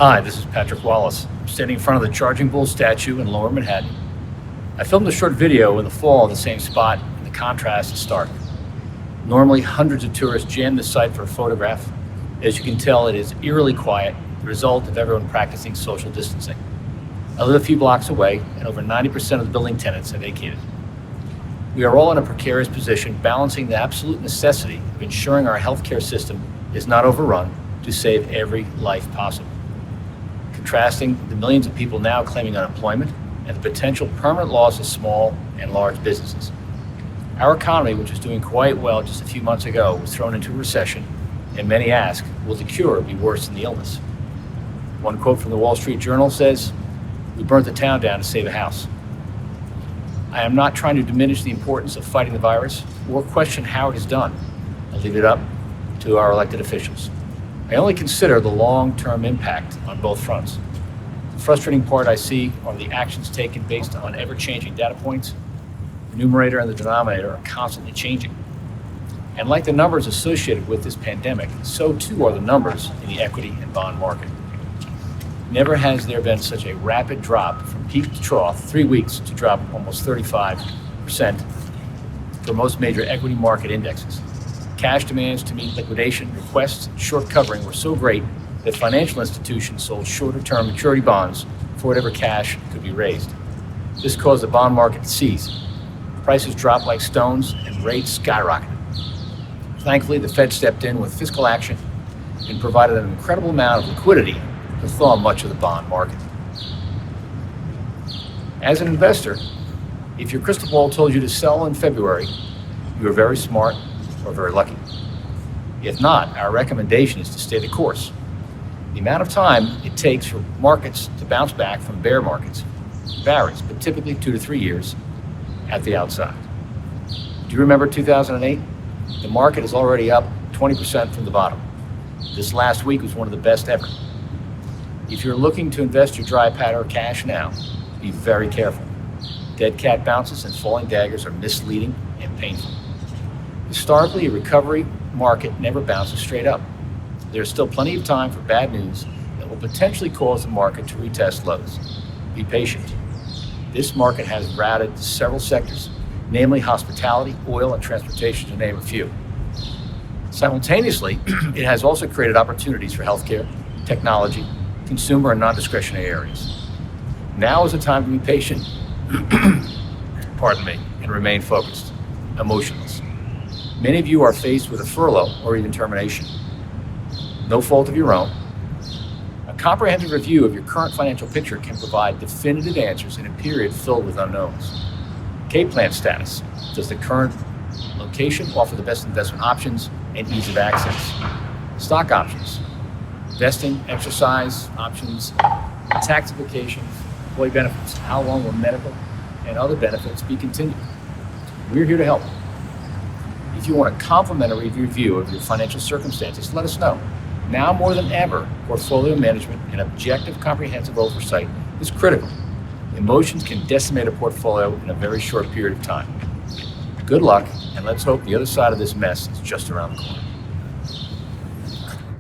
Hi, this is Patrick Wallace. I'm standing in front of the Charging Bull statue in Lower Manhattan. I filmed a short video in the fall in the same spot, and the contrast is stark. Normally, hundreds of tourists jam the site for a photograph. As you can tell, it is eerily quiet, the result of everyone practicing social distancing. I live a few blocks away, and over 90% of the building tenants have vacated. We are all in a precarious position, balancing the absolute necessity of ensuring our healthcare system is not overrun to save every life possible. Contrasting the millions of people now claiming unemployment and the potential permanent loss of small and large businesses. Our economy, which was doing quite well just a few months ago, was thrown into a recession, and many ask, will the cure be worse than the illness? One quote from the Wall Street Journal says, "We burnt the town down to save a house." I am not trying to diminish the importance of fighting the virus or question how it is done. I leave it up to our elected officials. I only consider the long-term impact on both fronts. The frustrating part I see are the actions taken based on ever-changing data points. The numerator and the denominator are constantly changing. And like the numbers associated with this pandemic, so too are the numbers in the equity and bond market. Never has there been such a rapid drop from peak to trough, 3 weeks to drop almost 35% for most major equity market indexes. Cash demands to meet liquidation requests and short covering were so great that financial institutions sold shorter-term maturity bonds for whatever cash could be raised. This caused the bond market to seize. Prices dropped like stones and rates skyrocketed. Thankfully, the Fed stepped in with fiscal action and provided an incredible amount of liquidity to thaw much of the bond market. As an investor, if your crystal ball told you to sell in February, you are very smart or very lucky. If not, our recommendation is to stay the course. The amount of time it takes for markets to bounce back from bear markets varies, but typically 2 to 3 years at the outside. Do you remember 2008? The market is already up 20% from the bottom. This last week was one of the best ever. If you're looking to invest your dry powder cash now, be very careful. Dead cat bounces and falling daggers are misleading and painful. Historically, a recovery market never bounces straight up. There's still plenty of time for bad news that will potentially cause the market to retest lows. Be patient. This market has routed several sectors, namely hospitality, oil, and transportation, to name a few. Simultaneously, it has also created opportunities for healthcare, technology, consumer, and non-discretionary areas. Now is the time to be patient, and remain focused, emotionless. Many of you are faced with a furlough or even termination. No fault of your own. A comprehensive review of your current financial picture can provide definitive answers in a period filled with unknowns. K-Plan status. Does the current location offer the best investment options and ease of access? Stock options. Vesting, exercise options, tax implications, employee benefits. How long will medical and other benefits be continued? We're here to help. If you want a complimentary review of your financial circumstances, let us know. Now more than ever, portfolio management and objective, comprehensive oversight is critical. Emotions can decimate a portfolio in a very short period of time. Good luck, and let's hope the other side of this mess is just around the corner.